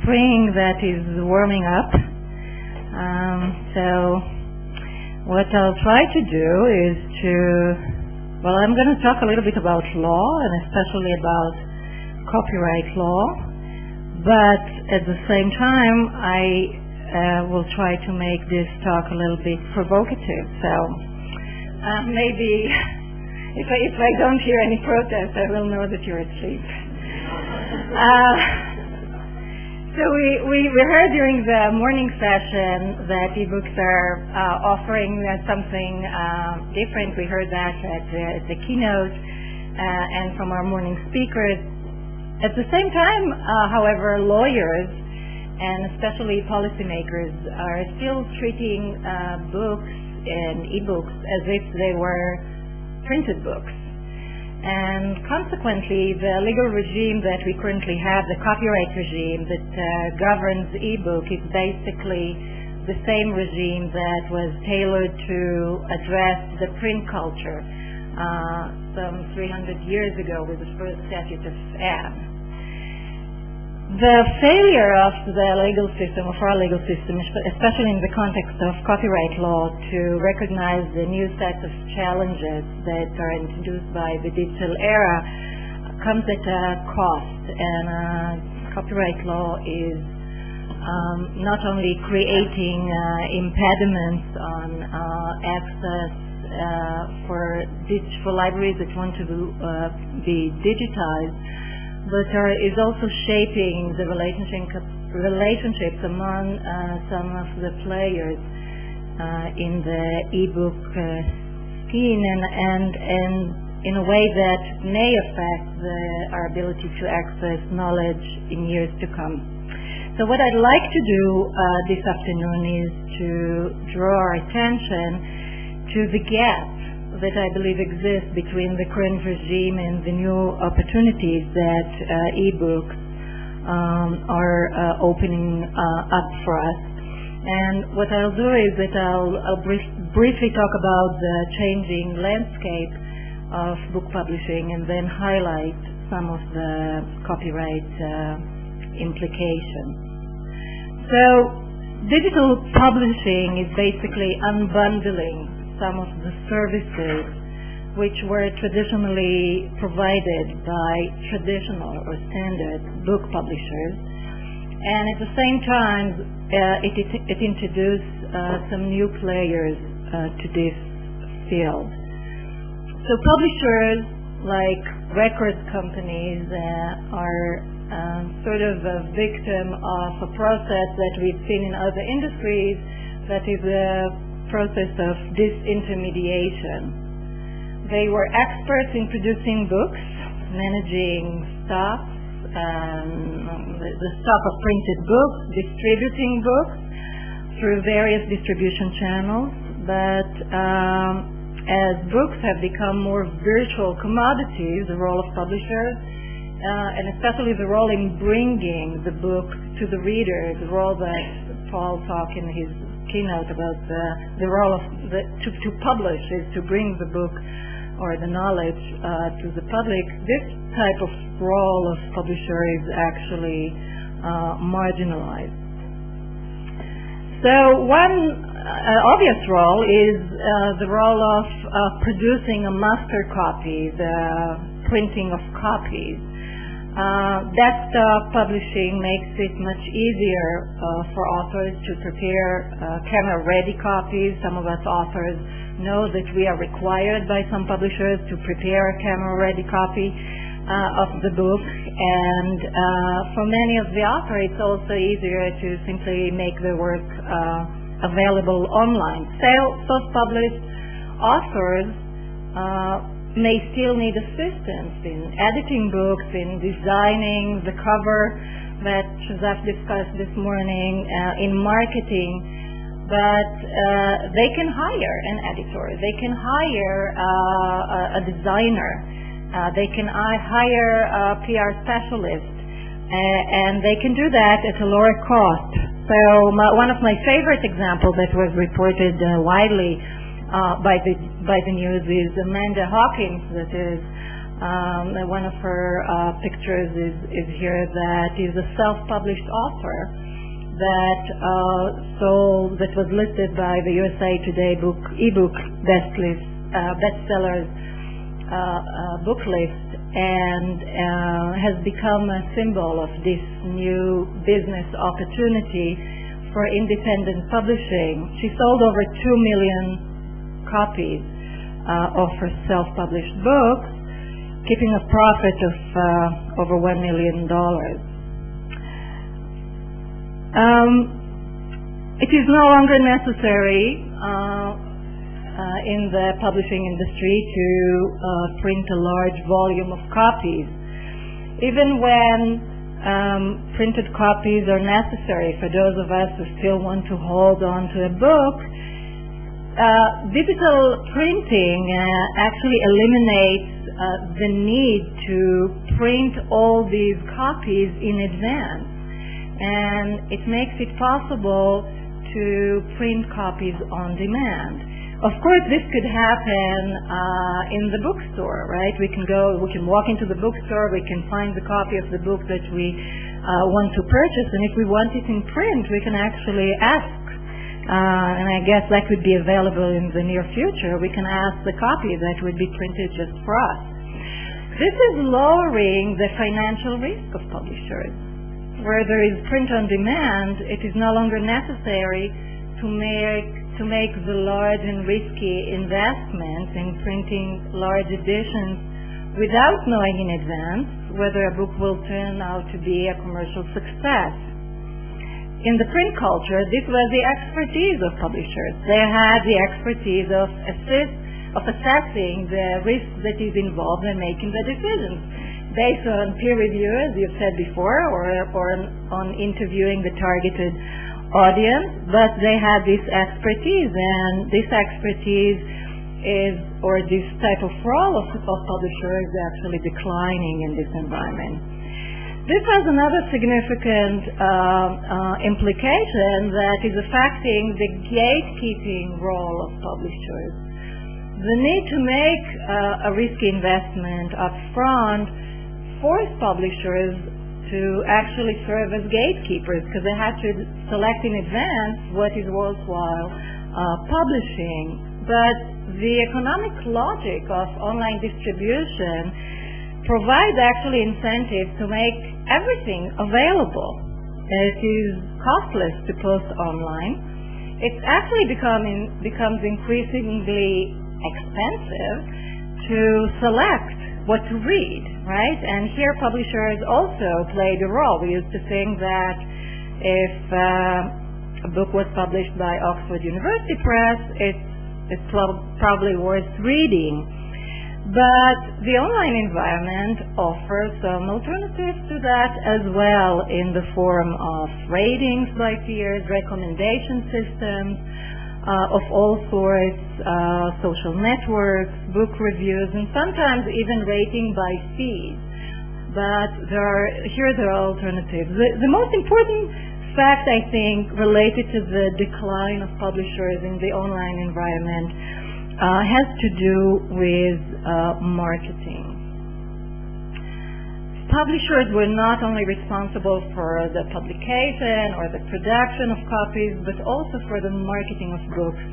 spring that is warming up. So what I'll try to do is well, I'm going to talk a little bit about law and especially about copyright law, but at the same time I will try to make this talk a little bit provocative. So maybe if I don't hear any protest, I will know that you're asleep. So we heard during the morning session that eBooks are offering something different. We heard that at the keynote and from our morning speakers. At the same time, however, lawyers and especially policymakers are still treating books and eBooks as if they were printed books. And consequently, the legal regime that we currently have, the copyright regime that governs e-book, is basically the same regime that was tailored to address the print culture some 300 years ago with the first statute of Anne. The failure of the legal system, of our legal system, especially in the context of copyright law, to recognize the new set of challenges that are introduced by the digital era comes at a cost. And copyright law is not only creating impediments on access for libraries that want to be digitized, but is also shaping the relationships among some of the players in the e-book scene, and in a way that may affect our ability to access knowledge in years to come. So what I'd like to do this afternoon is to draw our attention to the gap that I believe exists between the current regime and the new opportunities that e-books are opening up for us. And what I'll do is that I'll briefly talk about the changing landscape of book publishing and then highlight some of the copyright implications. So digital publishing is basically unbundling some of the services which were traditionally provided by traditional or standard book publishers, and at the same time it introduced some new players to this field. So publishers like record companies are sort of a victim of a process that we've seen in other industries, that is a process of disintermediation. They were experts in producing books, managing stock, the stock of printed books, distributing books through various distribution channels. But as books have become more virtual commodities, the role of publishers, and especially the role in bringing the book to the reader, the role that Paul talked in his keynote about the role of to publish is to bring the book or the knowledge to the public. This type of role of publisher is actually marginalized. So one obvious role is the role of producing a master copy, the printing of copies. Desktop publishing makes it much easier for authors to prepare camera-ready copies. Some of us authors know that we are required by some publishers to prepare a camera-ready copy of the book, and for many of the authors it's also easier to simply make the work available online. Self-published authors may still need assistance in editing books, in designing the cover that Shazaf discussed this morning, in marketing, but they can hire an editor, they can hire a designer, they can hire a PR specialist, and they can do that at a lower cost. So one of my favorite examples that was reported widely by the news is Amanda Hawkins, that is One of her pictures is here, that is a self-published author that was listed by the USA Today eBook bestsellers book list, and has become a symbol of this new business opportunity for independent publishing. She sold over 2 million copies of her self-published books, keeping a profit of over $1 million. It is no longer necessary in the publishing industry to print a large volume of copies. Even when printed copies are necessary for those of us who still want to hold on to a book, digital printing actually eliminates the need to print all these copies in advance, and it makes it possible to print copies on demand. Of course, this could happen in the bookstore, right? We can walk into the bookstore, we can find the copy of the book that we want to purchase, and if we want it in print, we can actually ask, and I guess that would be available in the near future. We can ask the copy that would be printed just for us. This is lowering the financial risk of publishers. Where there is print on demand, it is no longer necessary to make the large and risky investments in printing large editions without knowing in advance whether a book will turn out to be a commercial success. In the print culture, this was the expertise of publishers. They had the expertise of assessing the risk that is involved in making the decisions, based on peer review, as you've said before, or on interviewing the targeted audience, but they had this expertise, and this expertise this type of role of publishers is actually declining in this environment. This has another significant implication that is affecting the gatekeeping role of publishers. The need to make a risky investment up front forced publishers to actually serve as gatekeepers, because they had to select in advance what is worthwhile publishing. But the economic logic of online distribution provides actually incentives to make everything available. It is costless to post online. It actually becomes increasingly expensive to select what to read, right? And here publishers also played a role. We used to think that if a book was published by Oxford University Press, it's probably worth reading. But the online environment offers some alternatives to that as well, in the form of ratings by peers, recommendation systems of all sorts, social networks, book reviews, and sometimes even rating by feed. But here are alternatives. The most important fact, I think, related to the decline of publishers in the online environment has to do with marketing. Publishers were not only responsible for the publication or the production of copies, but also for the marketing of books.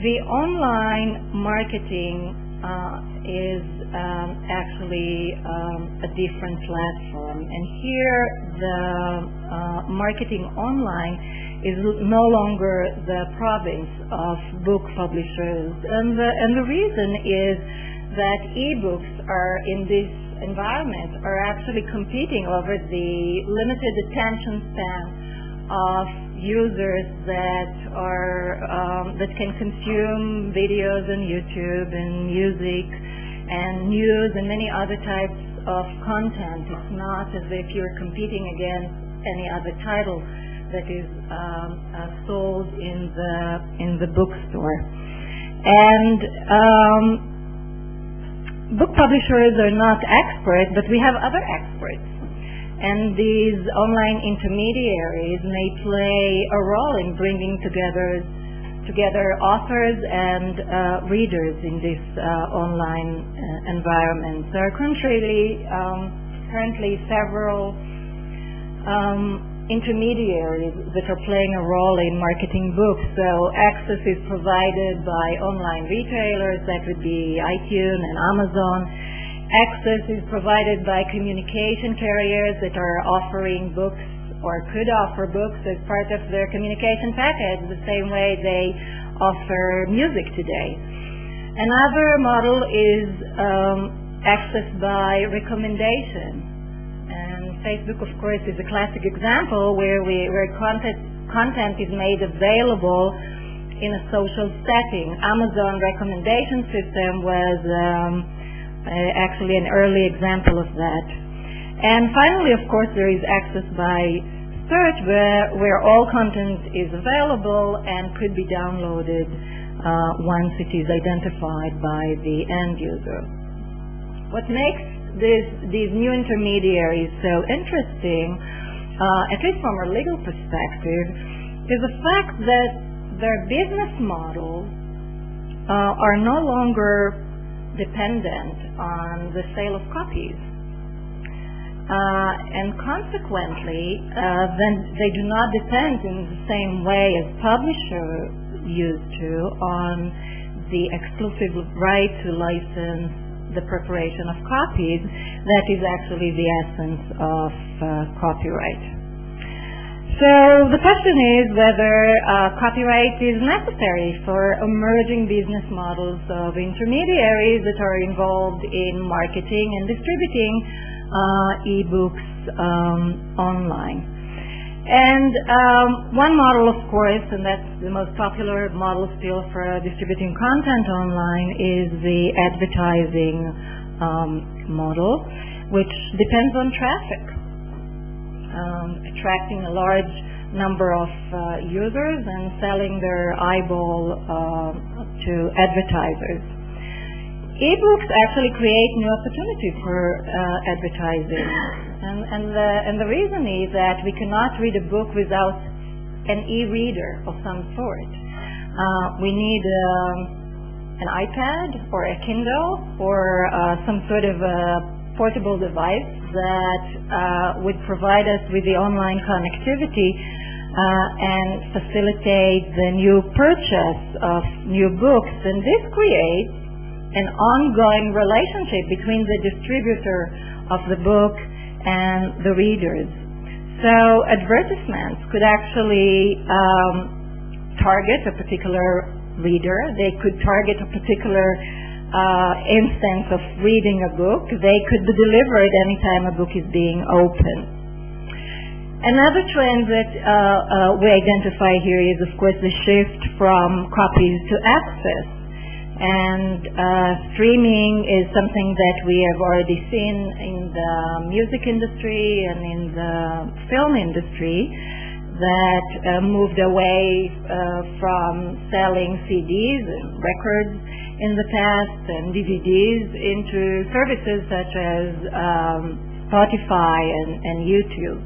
The online marketing is actually a different platform, and here the marketing online is no longer the province of book publishers, and the reason is that eBooks are in this environment are actually competing over the limited attention span of users that can consume videos on YouTube and music and news and many other types of content. It's not as if you're competing against any other title that is sold in the bookstore. And book publishers are not experts, but we have other experts. And these online intermediaries may play a role in bringing together together authors and readers in this online environment. There are currently several intermediaries that are playing a role in marketing books. So access is provided by online retailers, that would be iTunes and Amazon. Access is provided by communication carriers that are offering books or could offer books as part of their communication package, the same way they offer music today. Another model is access by recommendation. And Facebook, of course, is a classic example where content is made available in a social setting. Amazon recommendation system was actually an early example of that. And finally, of course, there is access by search where all content is available and could be downloaded once it is identified by the end user. What makes these new intermediaries so interesting, at least from a legal perspective, is the fact that their business models are no longer dependent on the sale of copies. And consequently, then they do not depend in the same way as publishers used to on the exclusive right to license the preparation of copies. That is actually the essence of copyright. So the question is whether copyright is necessary for emerging business models of intermediaries that are involved in marketing and distributing eBooks online. And one model, of course, and that's the most popular model still for distributing content online, is the advertising model, which depends on traffic, attracting a large number of users and selling their eyeball to advertisers. eBooks actually create new opportunities for advertising, and the reason is that we cannot read a book without an e-reader of some sort. We need an iPad or a Kindle or some sort of a portable device that would provide us with the online connectivity and facilitate the new purchase of new books, and this creates an ongoing relationship between the distributor of the book and the readers. So advertisements could actually target a particular reader. They could target a particular instance of reading a book. They could be delivered anytime a book is being opened. Another trend that we identify here is, of course, the shift from copies to access. And streaming is something that we have already seen in the music industry and in the film industry, that moved away from selling CDs and records in the past and DVDs into services such as Spotify and YouTube.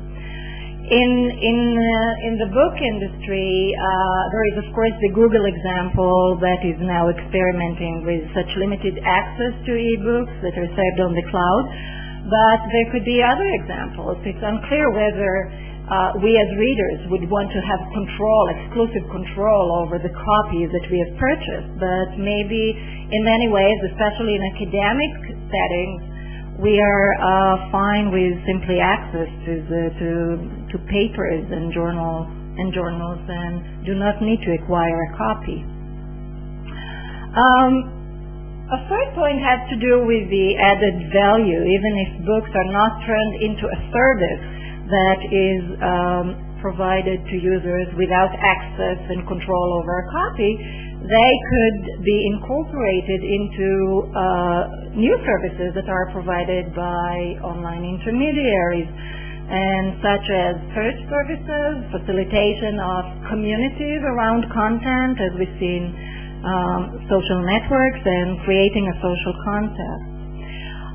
In the book industry, there is, of course, the Google example that is now experimenting with such limited access to eBooks that are saved on the cloud. But there could be other examples. It's unclear whether we as readers would want to have exclusive control over the copies that we have purchased. But maybe in many ways, especially in academic settings, we are fine with simply access to papers and journals and do not need to acquire a copy. A third point has to do with the added value. Even if books are not turned into a service that is provided to users without access and control over a copy, they could be incorporated into new services that are provided by online intermediaries, and such as search services, facilitation of communities around content, as we see in social networks, and creating a social context.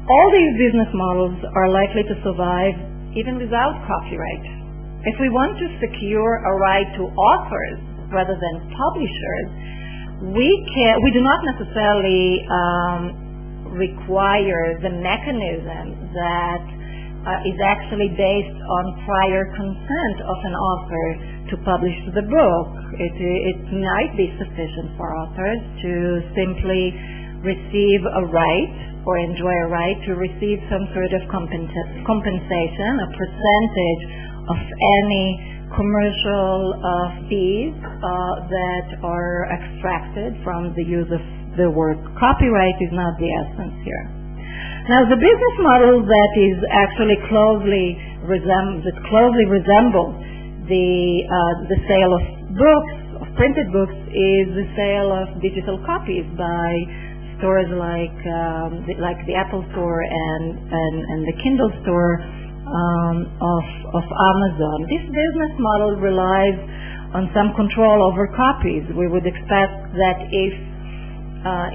All these business models are likely to survive even without copyright. If we want to secure a right to authors rather than publishers, we do not necessarily require the mechanism that is actually based on prior consent of an author to publish the book. It might be sufficient for authors to simply receive a right or enjoy a right to receive some sort of compensation, a percentage of any commercial fees that are extracted from the use of the word. Copyright is not the essence here. Now, the business model that is actually closely resembles the sale of books, of printed books, is the sale of digital copies by stores like the Apple Store and the Kindle Store of Amazon. This business model relies on some control over copies. We would expect that if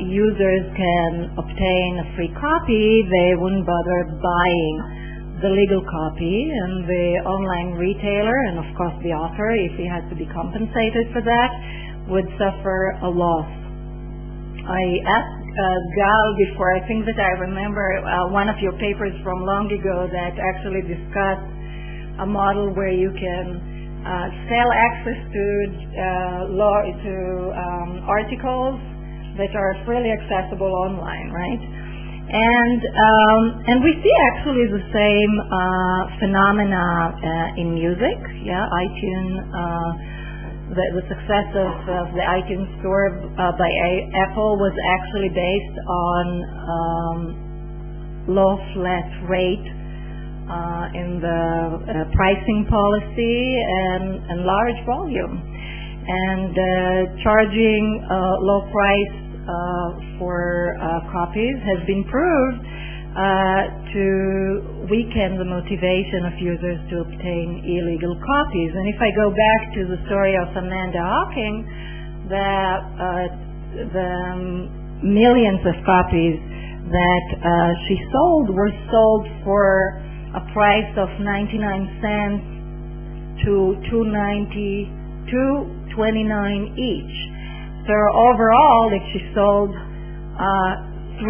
users can obtain a free copy, they wouldn't bother buying the legal copy, and the online retailer, and of course the author, if he has to be compensated for that, would suffer a loss. I asked Gal before, I think that I remember one of your papers from long ago that actually discussed a model where you can sell access to articles that are freely accessible online, right? And we see actually the same phenomena in music. Yeah, iTunes, the success of the iTunes Store by Apple was actually based on low flat rate in the pricing policy and large volume, and charging low price for copies has been proved to weaken the motivation of users to obtain illegal copies. And if I go back to the story of Amanda Hawking, the millions of copies that she sold were sold for a price of 99 cents to $2.29 each. So overall, if she sold 3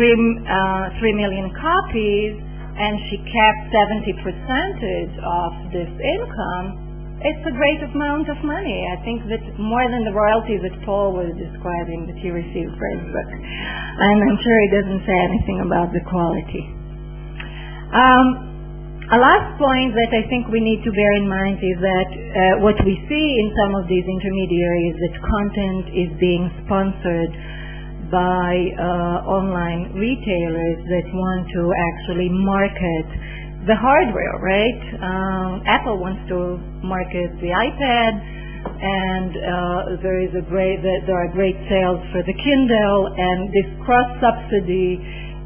million copies and she kept 70% of this income, it's a great amount of money. I think that more than the royalties that Paul was describing that he received for his book. And I'm sure he doesn't say anything about the quality. A last point that I think we need to bear in mind is that what we see in some of these intermediaries, that content is being sponsored by online retailers that want to actually market the hardware, right? Apple wants to market the iPad, and there are great sales for the Kindle, and this cross-subsidy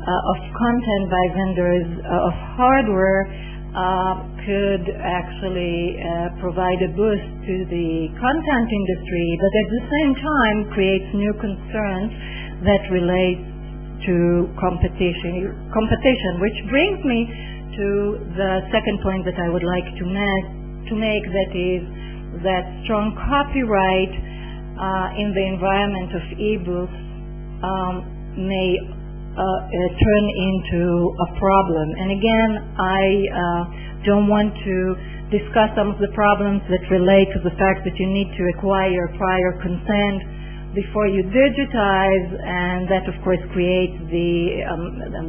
of content by vendors of hardware could actually provide a boost to the content industry, but at the same time creates new concerns that relate to competition, which brings me to the second point that I would like to make, that is that strong copyright in the environment of eBooks may turn into a problem. And again, I don't want to discuss some of the problems that relate to the fact that you need to acquire prior consent before you digitize, and that of course creates the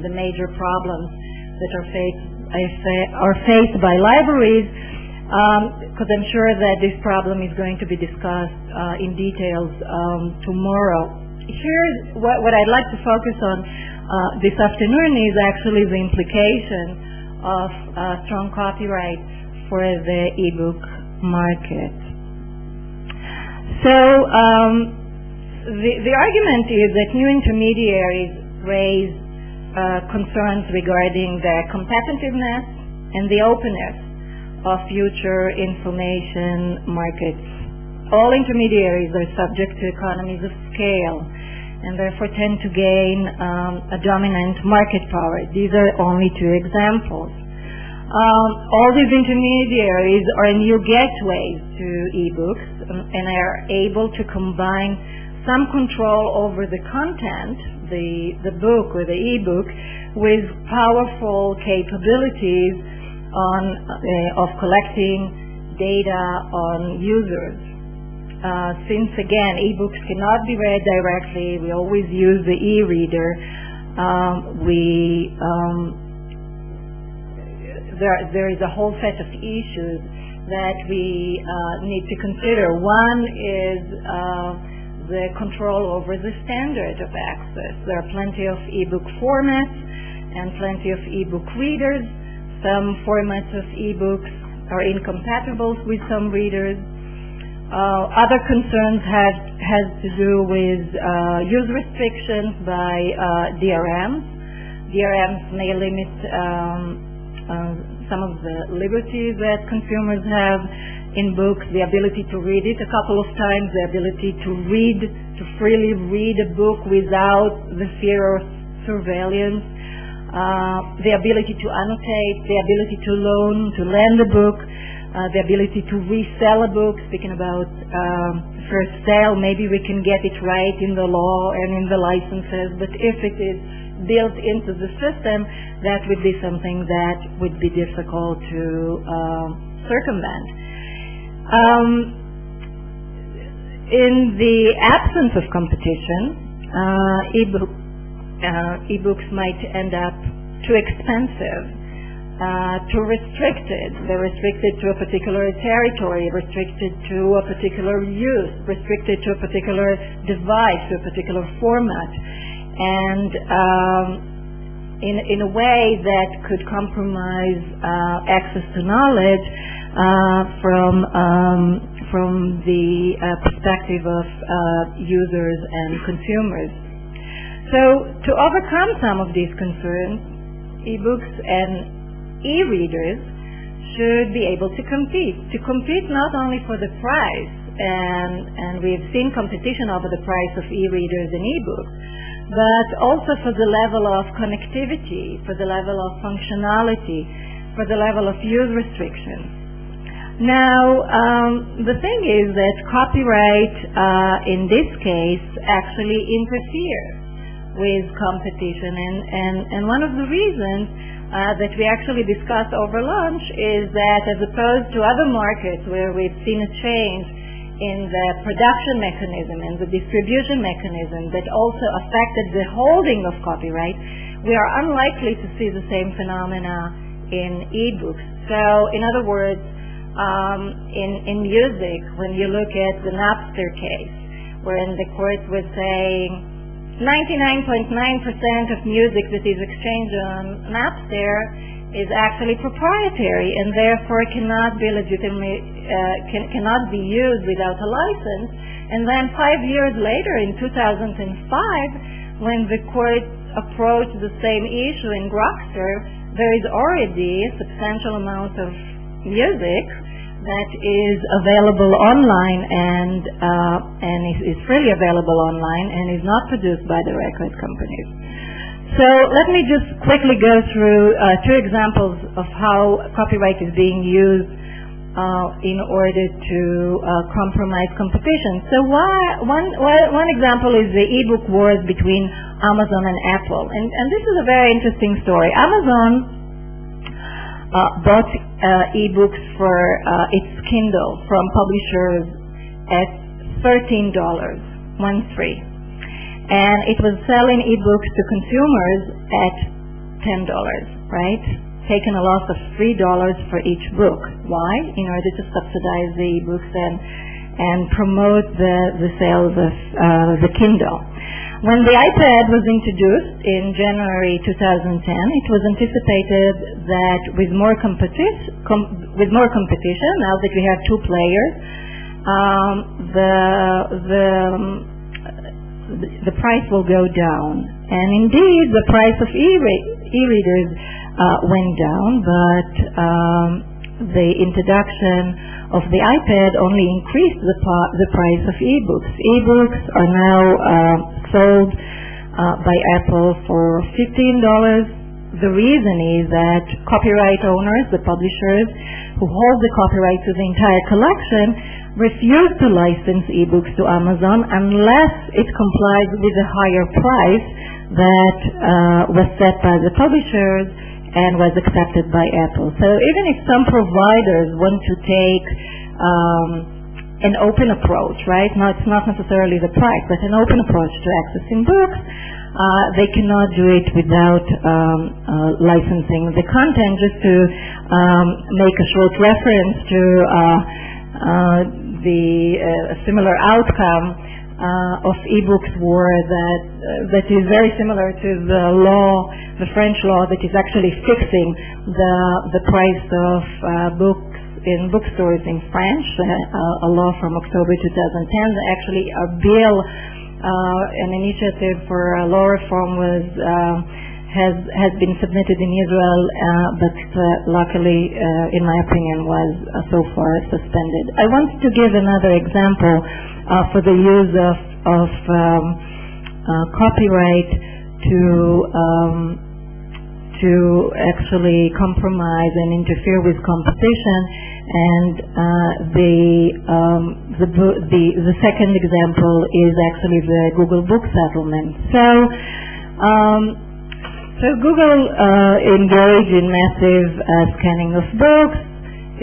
major problems that are faced by libraries, because I'm sure that this problem is going to be discussed in details tomorrow. Here, what I'd like to focus on this afternoon is actually the implication of strong copyright for the ebook market. So the argument is that new intermediaries raise concerns regarding the competitiveness and the openness of future information markets. All intermediaries are subject to economies of scale and therefore tend to gain a dominant market power. These are only two examples. All these intermediaries are new gateways to eBooks and are able to combine some control over the content, the book or the eBook, with powerful capabilities of collecting data on users. Since again eBooks cannot be read directly, we always use the e-reader. There is a whole set of issues that we need to consider. One is the control over the standard of access. There are plenty of e-book formats and plenty of e-book readers. Some formats of e-books are incompatible with some readers. Other concerns has to do with use restrictions by DRMs. DRMs may limit some of the liberties that consumers have in books, the ability to read it a couple of times, the ability to freely read a book without the fear of surveillance, the ability to annotate, the ability to lend a book, the ability to resell a book. Speaking about first sale, maybe we can get it right in the law and in the licenses, but if it is built into the system, that would be something that would be difficult to circumvent. In the absence of competition, e-books might end up too expensive, too restricted. They're restricted to a particular territory, restricted to a particular use, restricted to a particular device, to a particular format, and in a way that could compromise access to knowledge from the perspective of users and consumers. So to overcome some of these concerns, e-books and e-readers should be able to compete not only for the price, and we've seen competition over the price of e-readers and e-books, but also for the level of connectivity, for the level of functionality, for the level of use restrictions. Now, the thing is that copyright in this case actually interferes with competition, and one of the reasons that we actually discussed over lunch is that as opposed to other markets where we've seen a change in the production mechanism and the distribution mechanism that also affected the holding of copyright, we are unlikely to see the same phenomena in e-books. So, in other words, in music, when you look at the Napster case, wherein the court was saying 99.9% of music that is exchanged on Napster is actually proprietary and therefore cannot be cannot be used without a license. And then 5 years later, in 2005, when the court approached the same issue in Grokster, there is already a substantial amount of music that is available online and is freely available online and is not produced by the record companies. So let me just quickly go through two examples of how copyright is being used in order to compromise competition. So one example is the e-book wars between Amazon and Apple, and this is a very interesting story. Amazon bought e-books for its Kindle from publishers at $13, 1-3. And it was selling e-books to consumers at $10, right? Taking a loss of $3 for each book. Why? In order to subsidize the e-books and promote the sales of the Kindle. When the iPad was introduced in January 2010, it was anticipated that with more competition, now that we have two players, the price will go down. And indeed, the price of e-readers went down, but the introduction of the iPad only increased the price of e-books. E-books are now sold by Apple for $15 the reason is that copyright owners, the publishers who hold the copyright to the entire collection, refuse to license ebooks to Amazon unless it complies with a higher price that was set by the publishers and was accepted by Apple. So even if some providers want to take an open approach, right? Now it's not necessarily the price, but an open approach to accessing books, they cannot do it without licensing the content. Just to make a short reference to a similar outcome of ebooks were that is very similar to the law, the French law, that is actually fixing the price of books in bookstores in French, a law from October 2010. Actually, a bill, an initiative for law reform has been submitted in Israel, but luckily, in my opinion, was so far suspended. I want to give another example for the use of copyright to actually compromise and interfere with competition, and the second example is actually the Google Book settlement. So Google engaged in massive scanning of books,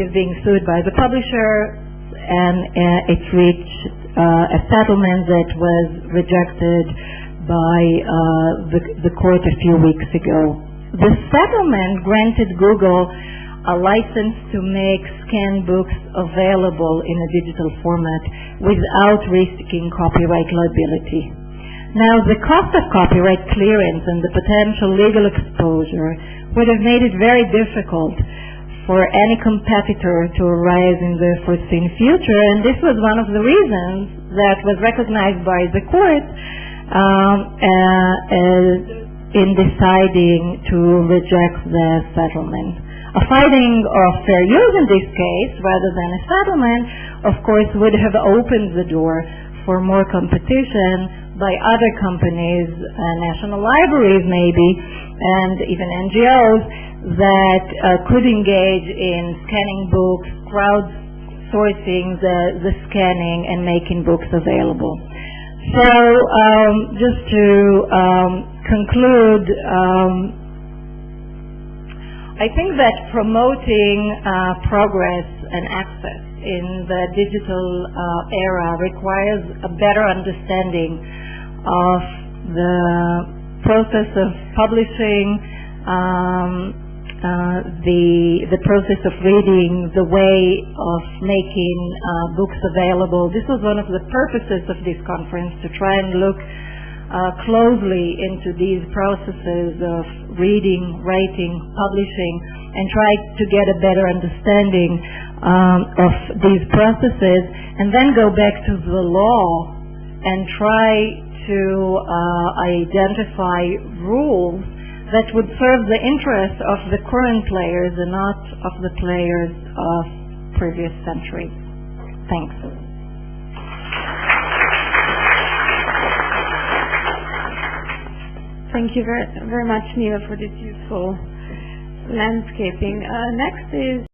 is being sued by the publisher, and it reached a settlement that was rejected by the court a few weeks ago. The settlement granted Google a license to make scanned books available in a digital format without risking copyright liability. Now, the cost of copyright clearance and the potential legal exposure would have made it very difficult for any competitor to arise in the foreseen future, and this was one of the reasons that was recognized by the court in deciding to reject the settlement. A finding of fair use in this case, rather than a settlement, of course, would have opened the door for more competition by other companies, national libraries maybe, and even NGOs that could engage in scanning books, crowdsourcing the scanning, and making books available. So just to conclude, I think that promoting progress and access in the digital era requires a better understanding of the process of publishing, the process of reading, the way of making books available. This was one of the purposes of this conference, to try and look closely into these processes of reading, writing, publishing, and try to get a better understanding of these processes, and then go back to the law and try to identify rules that would serve the interests of the current players and not of the players of previous centuries. Thanks. Thank you very much, ניבה, for this useful landscaping. Next is